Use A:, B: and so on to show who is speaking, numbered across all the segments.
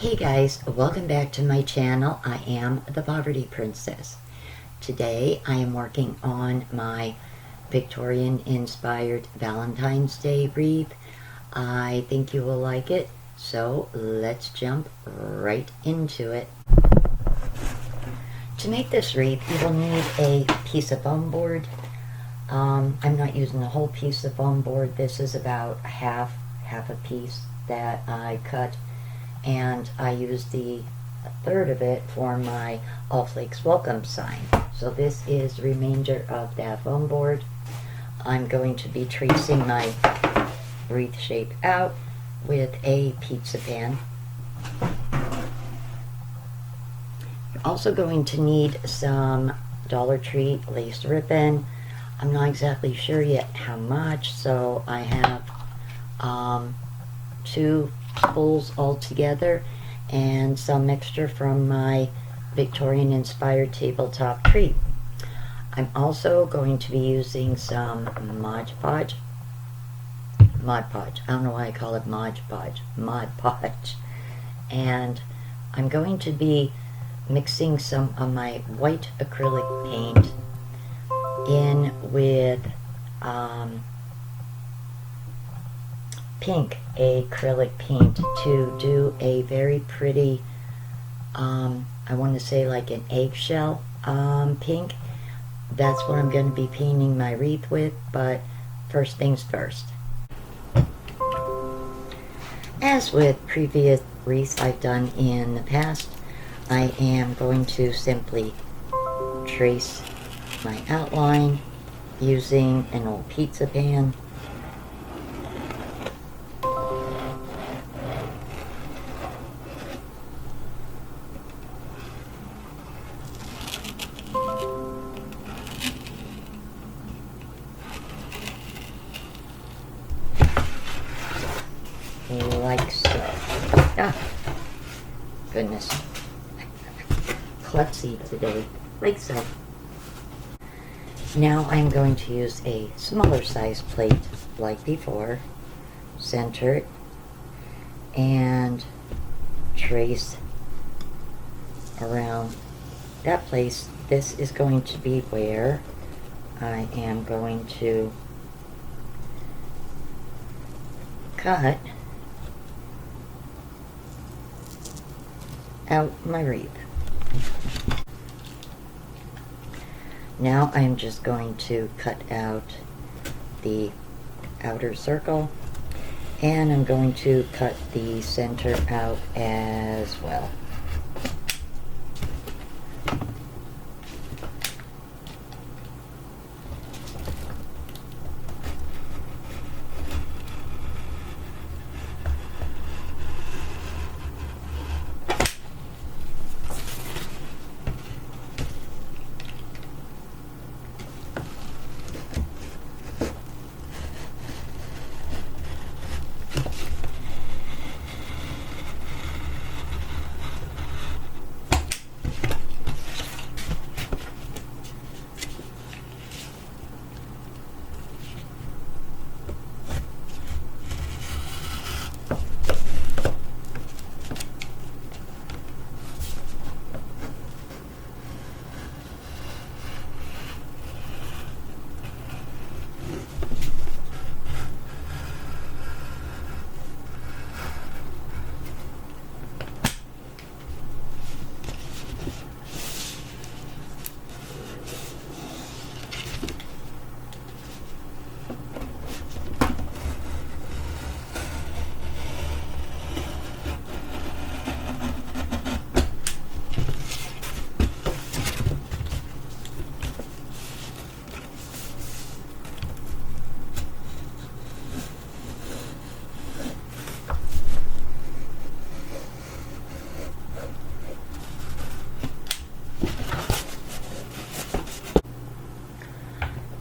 A: Hey guys, welcome back to my channel. I am the Poverty Princess. Today I am working on my Victorian inspired Valentine's Day wreath. I think you will like it, so let's jump right into it. To make this wreath, you will need a piece of foam board. I'm not using the whole piece of foam board. This is about half a piece that I cut, and I used the third of it for my All Flakes welcome sign. So this is the remainder of that foam board. I'm going to be tracing my wreath shape out with a pizza pan. You're also going to need some Dollar Tree lace ribbon. I'm not exactly sure yet how much, so I have 2 spools all together and some extra from my Victorian inspired tabletop tree. I'm also going to be using some Mod Podge. I don't know why I call it Mod Podge. And I'm going to be mixing some of my white acrylic paint in with pink acrylic paint to do a very pretty, I want to say like an eggshell pink. That's what I'm going to be painting my wreath with, but first things first. As with previous wreaths I've done in the past, I am going to simply trace my outline using an old pizza pan. Like so. Ah, goodness. Klutzy today. Like so. Now I'm going to use a smaller size plate like before, center it, and trace around that place. This is going to be where I am going to cut out my wreath. Now I'm just going to cut out the outer circle, and I'm going to cut the center out as well.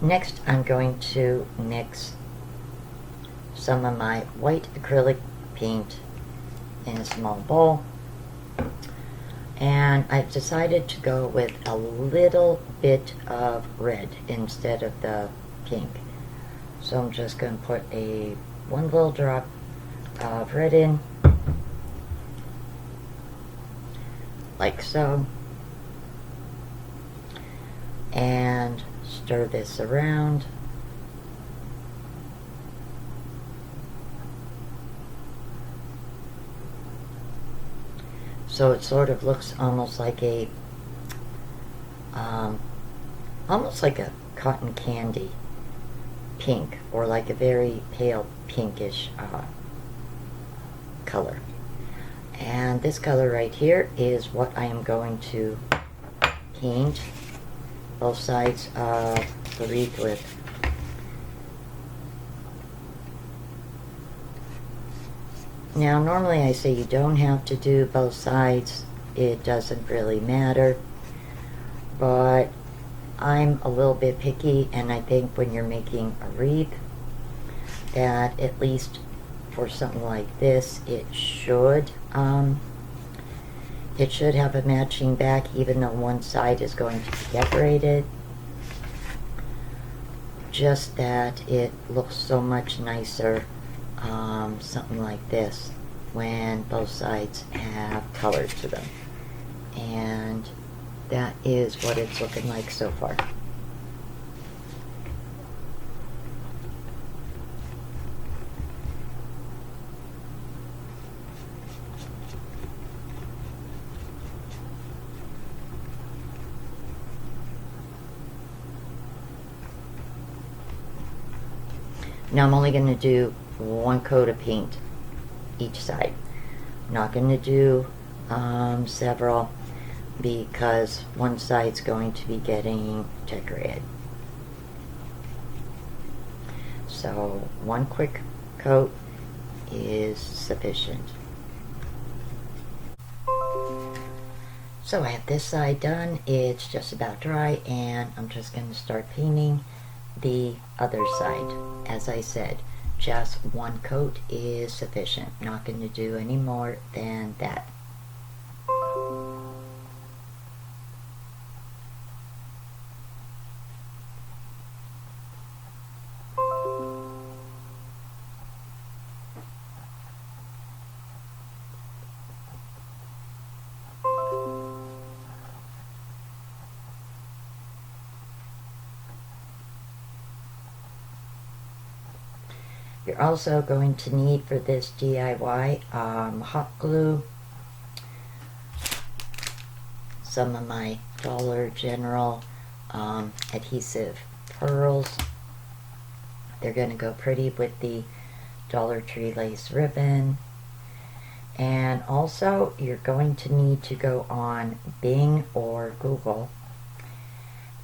A: Next, I'm going to mix some of my white acrylic paint in a small bowl, and I've decided to go with a little bit of red instead of the pink. So I'm just going to put one little drop of red in, like so. And stir this around. So it sort of looks almost like a cotton candy pink, or like a very pale pinkish color. And this color right here is what I am going to paint both sides of the wreath with. Now, normally I say you don't have to do both sides. It doesn't really matter. But I'm a little bit picky, and I think when you're making a wreath, that at least for something like this, it should have a matching back, even though one side is going to be decorated. Just that it looks so much nicer, something like this, when both sides have color to them. And that is what it's looking like so far. Now I'm only going to do one coat of paint each side. I'm not going to do several, because one side's going to be getting decorated. So one quick coat is sufficient. So I have this side done. It's just about dry, and I'm just going to start painting the other side. As I said, just one coat is sufficient. Not going to do any more than that. You're also going to need for this DIY hot glue, some of my Dollar General adhesive pearls. They're going to go pretty with the Dollar Tree lace ribbon. And also you're going to need to go on Bing or Google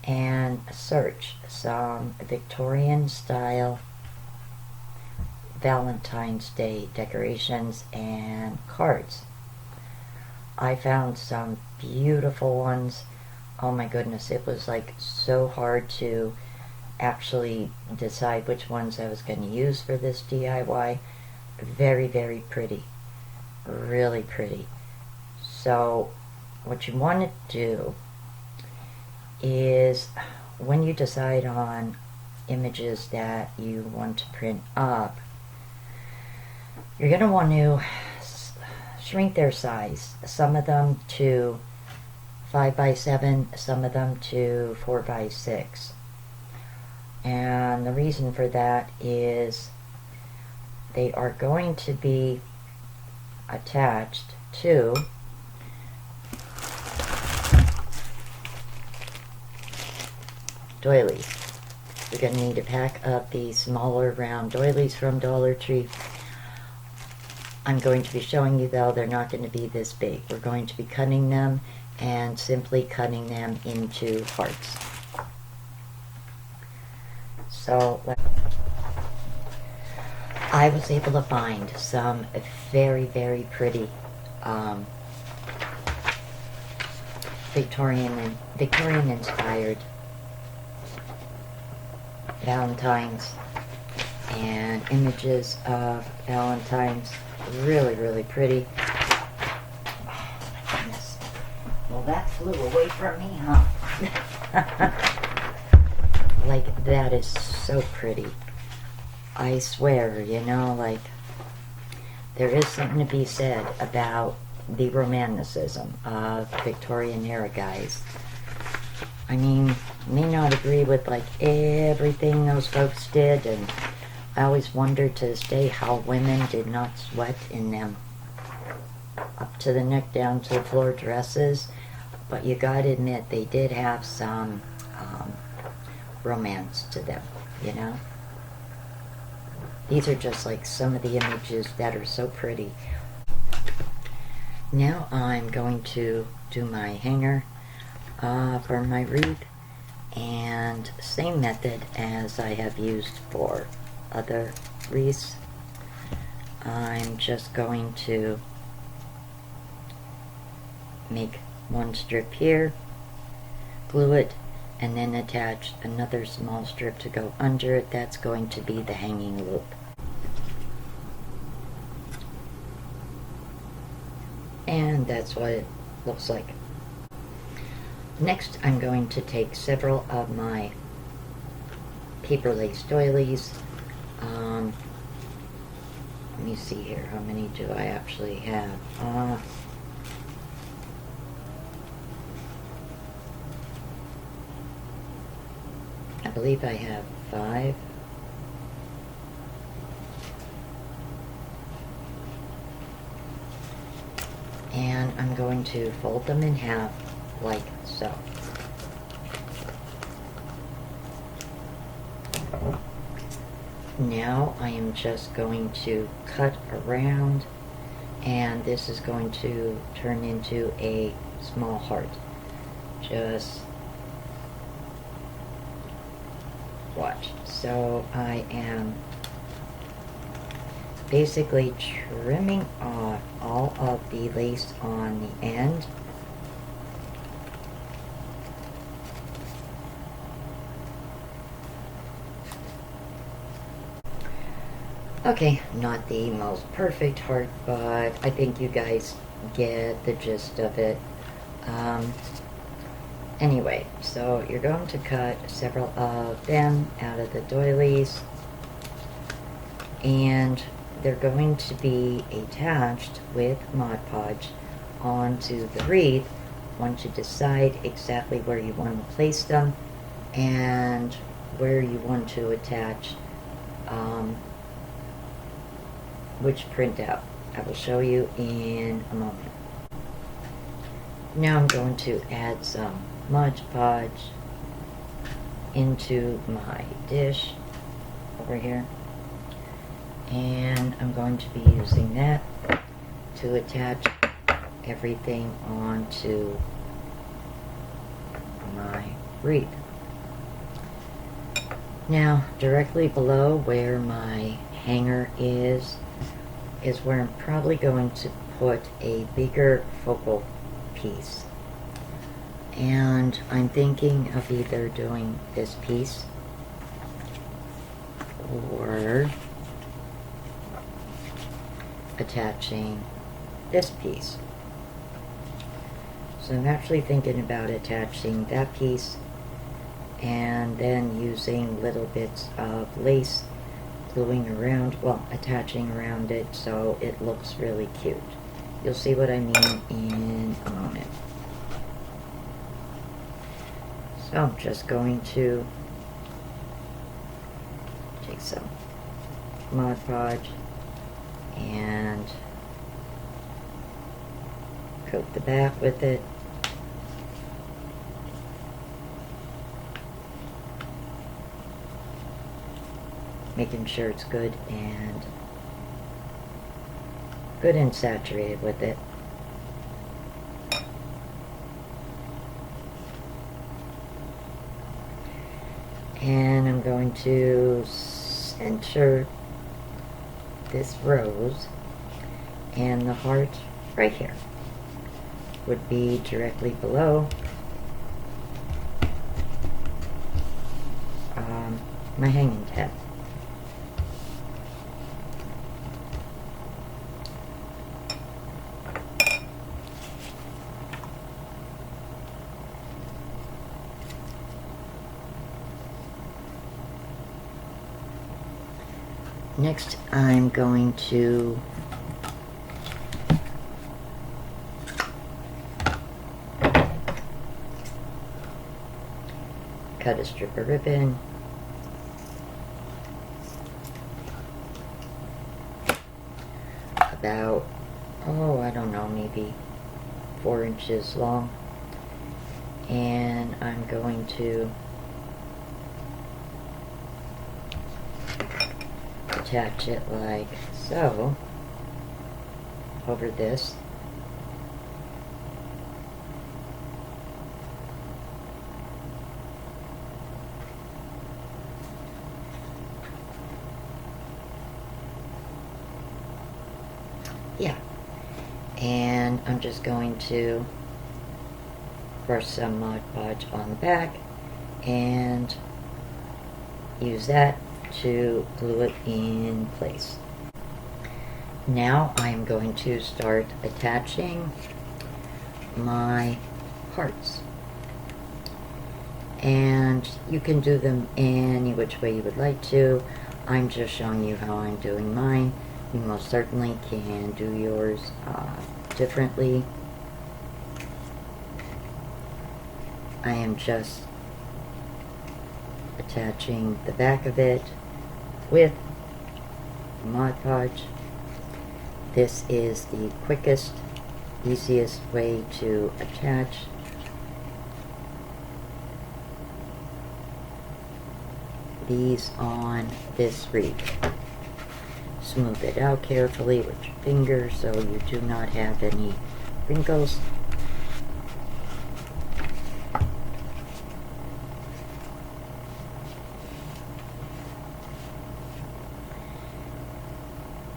A: and search some Victorian style Valentine's Day decorations and cards. I found some beautiful ones. Oh my goodness, it was like so hard to actually decide which ones I was going to use for this DIY. Very, very pretty. Really pretty. So what you want to do is, when you decide on images that you want to print up, you're going to want to shrink their size. Some of them to 5x7, some of them to 4x6. And the reason for that is they are going to be attached to doilies. You're going to need a pack of the smaller round doilies from Dollar Tree. I'm going to be showing you, though, they're not going to be this big. We're going to be cutting them and simply cutting them into hearts. So I was able to find some very, very pretty Victorian inspired Valentines and images of Valentines. Really, really pretty. Oh my goodness. Well, that flew away from me, huh? Like, that is so pretty. I swear, you know, like, there is something to be said about the romanticism of Victorian era guys. I mean, may not agree with like everything those folks did, and I always wondered to this day how women did not sweat in them up to the neck down to the floor dresses. But you gotta admit, they did have some romance to them, you know? These are just like some of the images that are so pretty. Now I'm going to do my hanger for my wreath, and same method as I have used for other wreaths. I'm just going to make one strip here, glue it, and then attach another small strip to go under it. That's going to be the hanging loop. And that's what it looks like. Next, I'm going to take several of my paper lace doilies. Let me see here, how many do I actually have? I believe I have 5. And I'm going to fold them in half like so. Now I am just going to cut around, and this is going to turn into a small heart. Just watch. So I am basically trimming off all of the lace on the end. Okay, not the most perfect heart, but I think you guys get the gist of it. Anyway, so you're going to cut several of them out of the doilies, and they're going to be attached with Mod Podge onto the wreath once you decide exactly where you want to place them and where you want to attach which printout. I will show you in a moment. Now I'm going to add some Mod Podge into my dish over here, and I'm going to be using that to attach everything onto my wreath. Now, directly below where my hanger is where I'm probably going to put a bigger focal piece. And I'm thinking of either doing this piece or attaching this piece. So I'm actually thinking about attaching that piece and then using little bits of lace, gluing around, well, attaching around it so it looks really cute. You'll see what I mean in a moment. So I'm just going to take some Mod Podge and coat the back with it. Making sure it's good and saturated with it. And I'm going to center this rose, and the heart right here would be directly below my hanging tab. Next, I'm going to cut a strip of ribbon. About, oh, I don't know, maybe 4 inches long. And I'm going to attach it like so over this. Yeah, and I'm just going to brush some Mod Podge on the back and use that to glue it in place. Now I'm going to start attaching my hearts, and you can do them any which way you would like to. I'm just showing you how I'm doing mine. You most certainly can do yours differently. I am just attaching the back of it with Mod Podge. This is the quickest, easiest way to attach these on this wreath. Smooth it out carefully with your fingers so you do not have any wrinkles.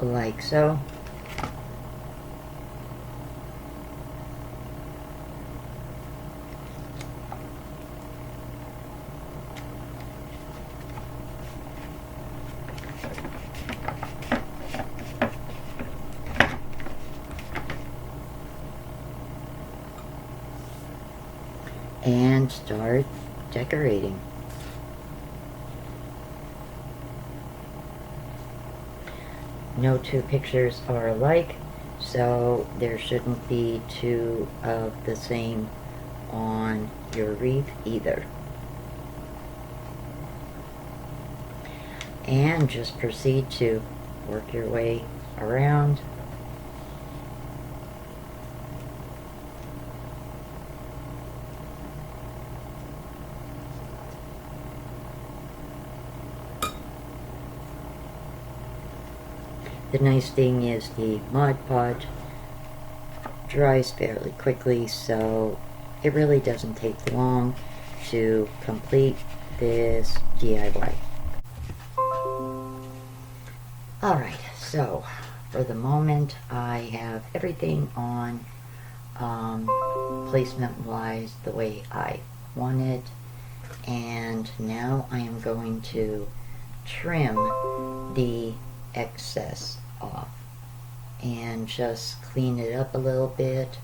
A: Like so. And start decorating. No two pictures are alike, so there shouldn't be two of the same on your wreath either. And just proceed to work your way around. The nice thing is the Mod Podge dries fairly quickly, so it really doesn't take long to complete this DIY. Alright, so for the moment I have everything on placement-wise the way I want it, and now I am going to trim the excess off and just clean it up a little bit.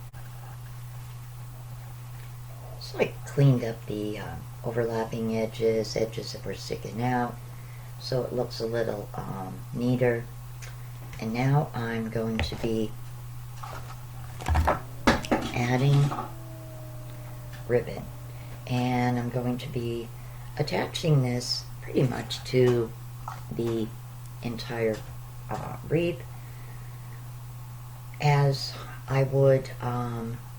A: So I cleaned up the overlapping edges that were sticking out, so it looks a little neater. And now I'm going to be adding ribbon, and I'm going to be attaching this pretty much to the entire wreath as I would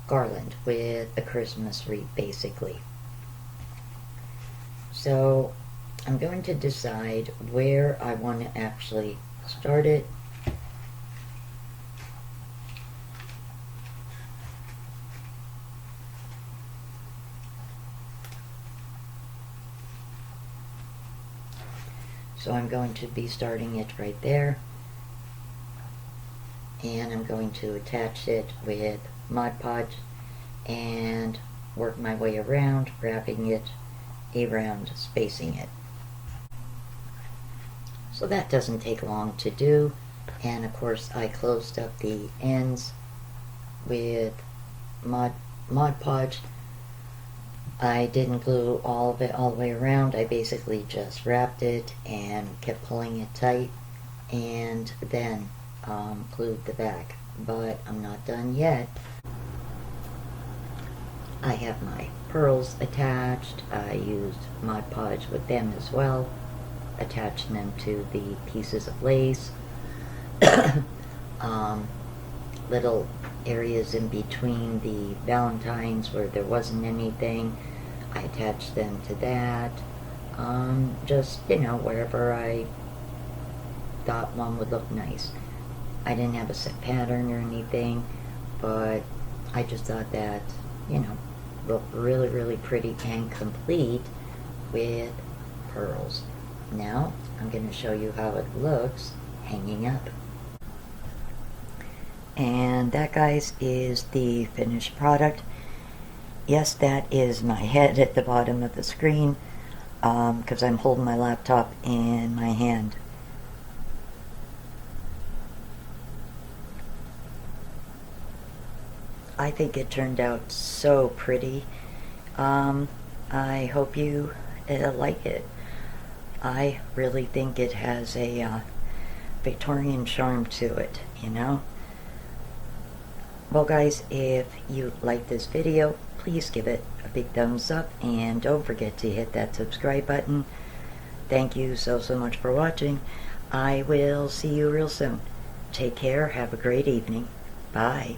A: garland with a Christmas wreath, basically. So I'm going to decide where I want to actually start it. So I'm going to be starting it right there, and I'm going to attach it with Mod Podge and work my way around, wrapping it around, spacing it. So that doesn't take long to do, and of course I closed up the ends with Mod Podge. I didn't glue all of it all the way around. I basically just wrapped it and kept pulling it tight, and then glued the back. But I'm not done yet. I have my pearls attached. I used Mod Podge with them as well, attaching them to the pieces of lace. Little areas in between the Valentines where there wasn't anything, I attached them to that. Just, you know, wherever I thought one would look nice. I didn't have a set pattern or anything, but I just thought that, you know, looked really, really pretty and complete with pearls. Now, I'm going to show you how it looks hanging up. And that, guys, is the finished product. Yes, that is my head at the bottom of the screen, because I'm holding my laptop in my hand. I think it turned out so pretty. I hope you like it. I really think it has a Victorian charm to it, you know? Well, guys, if you like this video, please give it a big thumbs up, and don't forget to hit that subscribe button. Thank you so much for watching. I will see you real soon. Take care. Have a great evening. Bye.